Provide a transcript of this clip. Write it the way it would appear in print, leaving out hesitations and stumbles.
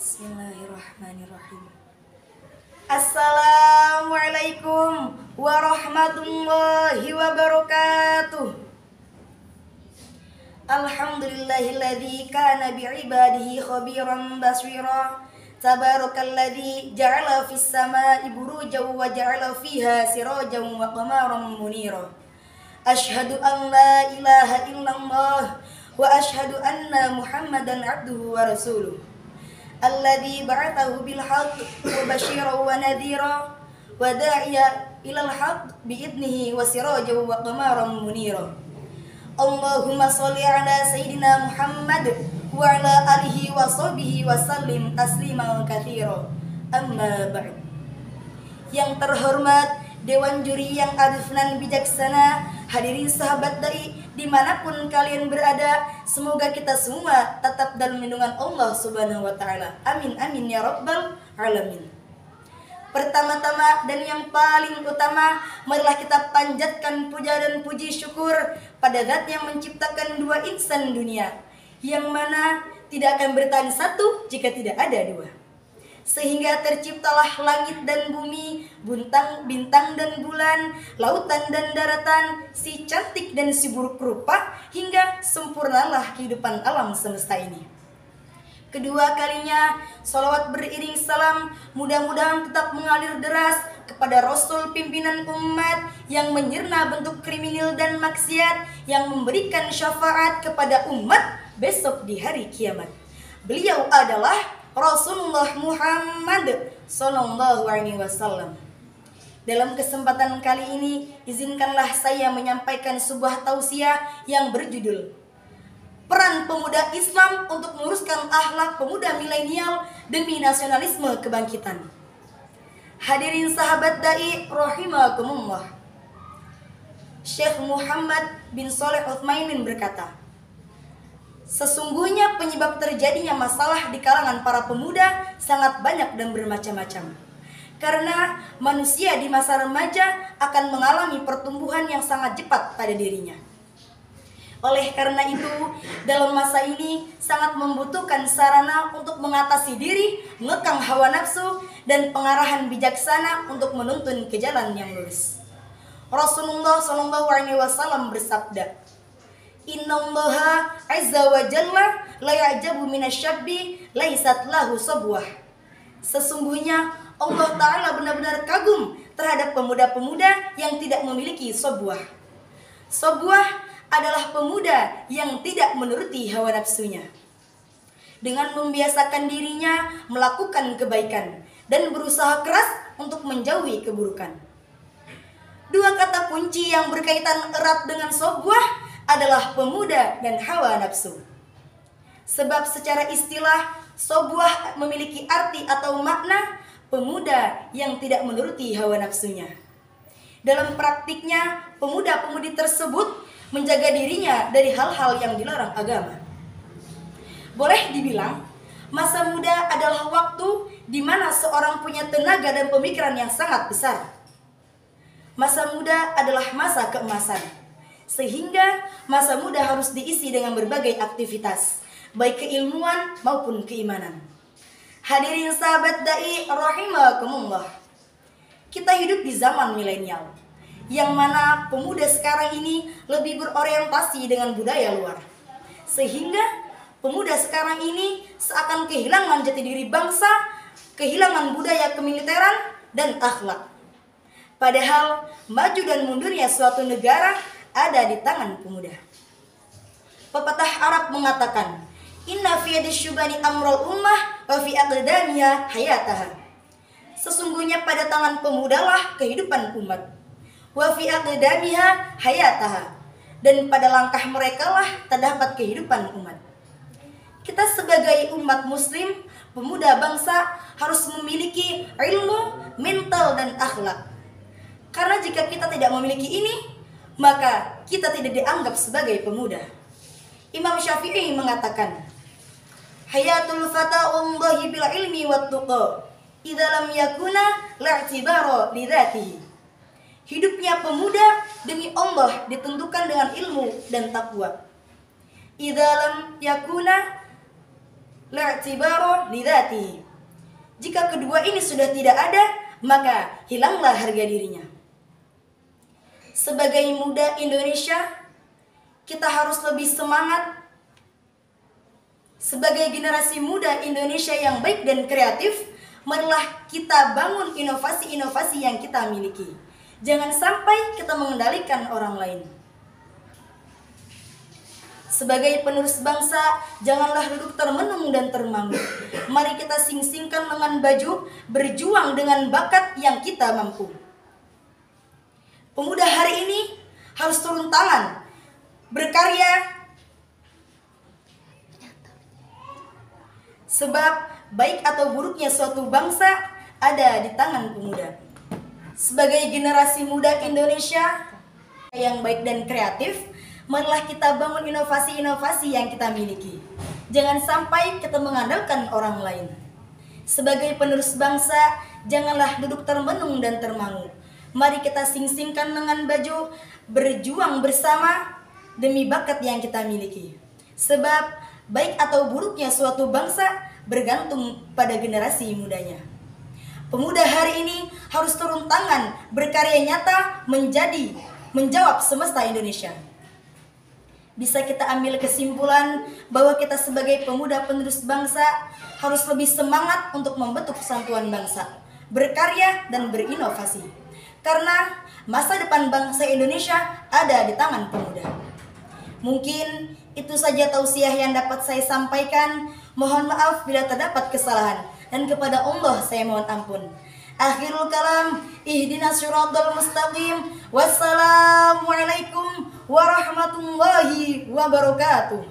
Bismillahirrahmanirrahim. Assalamualaikum warahmatullahi wabarakatuh. Alhamdulillahilladzi kana bi'ibadihi khabiran basira. Tabarakalladzi ja'ala fis samaa'i burujan wa ja'ala fiha sirajan wa qamaran munira. Asyhadu an la ilaha illallah wa asyhadu anna Muhammadan abduhu wa rasuluh. Alladzi ba'athahu bil haqq wa basyiran wa nadhira wa da'iya ilal haqq bi idnihi wa sirajan wa qamaran munira. Allahumma sholli ala sayyidina Muhammad wa ala alihi wa sahbihi wa sallim tasliman katsira. Amma ba'd. Yang terhormat Dewan Juri yang arif dan bijaksana, hadirin sahabat dai dimanapun kalian berada, semoga kita semua tetap dalam lindungan Allah Subhanahu wa taala. Amin amin ya rabbal alamin. Pertama-tama dan yang paling utama, marilah kita panjatkan puja dan puji syukur pada Zat yang menciptakan dua insan dunia, yang mana tidak akan bertahan satu jika tidak ada dua. Sehingga terciptalah langit dan bumi, bintang dan bulan, lautan dan daratan, si cantik dan si buruk rupa, hingga sempurnalah kehidupan alam semesta ini. Kedua kalinya, salawat beriring salam mudah-mudahan tetap mengalir deras kepada Rasul pimpinan umat yang menyirna bentuk kriminal dan maksiat, yang memberikan syafaat kepada umat besok di hari kiamat. Beliau adalah Rasulullah Muhammad Sallallahu Alaihi Wasallam. Dalam kesempatan kali ini, izinkanlah saya menyampaikan sebuah tausiah yang berjudul Peran Pemuda Islam untuk Meluruskan Akhlak Pemuda Milenial Demi Nasionalisme Kebangkitan. Hadirin sahabat dai rahimakumullah. Syekh Muhammad bin Shalih Utsaimin berkata, sesungguhnya penyebab terjadinya masalah di kalangan para pemuda sangat banyak dan bermacam-macam. Karena manusia di masa remaja akan mengalami pertumbuhan yang sangat cepat pada dirinya. Oleh karena itu, dalam masa ini sangat membutuhkan sarana untuk mengatasi diri, mengekang hawa nafsu, dan pengarahan bijaksana untuk menuntun ke jalan yang lurus. Rasulullah SAW bersabda, Innallaha azza wa jalla la ya'jabu minasyabbi laisat lahu sabwah. Sesungguhnya Allah Ta'ala benar-benar kagum terhadap pemuda-pemuda yang tidak memiliki sabwah. Sabwah adalah pemuda yang tidak menuruti hawa nafsunya, dengan membiasakan dirinya melakukan kebaikan dan berusaha keras untuk menjauhi keburukan. Dua kata kunci yang berkaitan erat dengan sabwah adalah pemuda dan hawa nafsu. Sebab secara istilah, sabwah memiliki arti atau makna pemuda yang tidak menuruti hawa nafsunya. Dalam praktiknya, pemuda-pemudi tersebut menjaga dirinya dari hal-hal yang dilarang agama. Boleh dibilang, masa muda adalah waktu di mana seorang punya tenaga dan pemikiran yang sangat besar. Masa muda adalah masa keemasan, sehingga masa muda harus diisi dengan berbagai aktivitas, baik keilmuan maupun keimanan. Hadirin sahabat dai rahimakumullah. Kita hidup di zaman milenial, yang mana pemuda sekarang ini lebih berorientasi dengan budaya luar. Sehingga pemuda sekarang ini seakan kehilangan jati diri bangsa, kehilangan budaya kemiliteran dan akhlak. Padahal maju dan mundurnya suatu negara ada di tangan pemuda. Pepatah Arab mengatakan, Inna fi yadi syubani amrul ummah wa fi aqdamiha hayataha. Sesungguhnya pada tangan pemudalah kehidupan umat. Wa fi aqdamiha hayataha. Dan pada langkah merekalah terdapat kehidupan umat. Kita sebagai umat muslim, pemuda bangsa harus memiliki ilmu, mental dan akhlak. Karena jika kita tidak memiliki ini, maka kita tidak dianggap sebagai pemuda. Imam Syafi'i mengatakan, Hayatul fata wallahi bil ilmi wat tuqa, idza lam yakuna la'tibara li dzatihi. Hidupnya pemuda demi Allah ditentukan dengan ilmu dan takwa. Idza lam yakuna la'tibara lidati. Jika kedua ini sudah tidak ada, maka hilanglah harga dirinya. Sebagai muda Indonesia, kita harus lebih semangat. Sebagai generasi muda Indonesia yang baik dan kreatif, marilah kita bangun inovasi-inovasi yang kita miliki. Jangan sampai kita mengendalikan orang lain. Sebagai penerus bangsa, janganlah duduk termenung dan termangu. Mari kita sing-singkan lengan baju, berjuang dengan bakat yang kita mampu. Pemuda hari ini harus turun tangan, berkarya, sebab baik atau buruknya suatu bangsa ada di tangan pemuda. Sebagai generasi muda Indonesia yang baik dan kreatif, marilah kita bangun inovasi-inovasi yang kita miliki. Jangan sampai kita mengandalkan orang lain. Sebagai penerus bangsa, janganlah duduk termenung dan termangu. Mari kita sing-singkan lengan baju, berjuang bersama demi bakat yang kita miliki. Sebab baik atau buruknya suatu bangsa bergantung pada generasi mudanya. Pemuda hari ini harus turun tangan, berkarya nyata, menjawab semesta Indonesia. Bisa kita ambil kesimpulan bahwa kita sebagai pemuda penerus bangsa harus lebih semangat untuk membentuk persatuan bangsa, berkarya dan berinovasi. Karena masa depan bangsa Indonesia ada di tangan pemuda. Mungkin itu saja tausiah yang dapat saya sampaikan. Mohon maaf bila terdapat kesalahan, dan kepada Allah saya mohon ampun. Akhirul kalam, ihdinas syiratal mustaqim. Wassalamualaikum warahmatullahi wabarakatuh.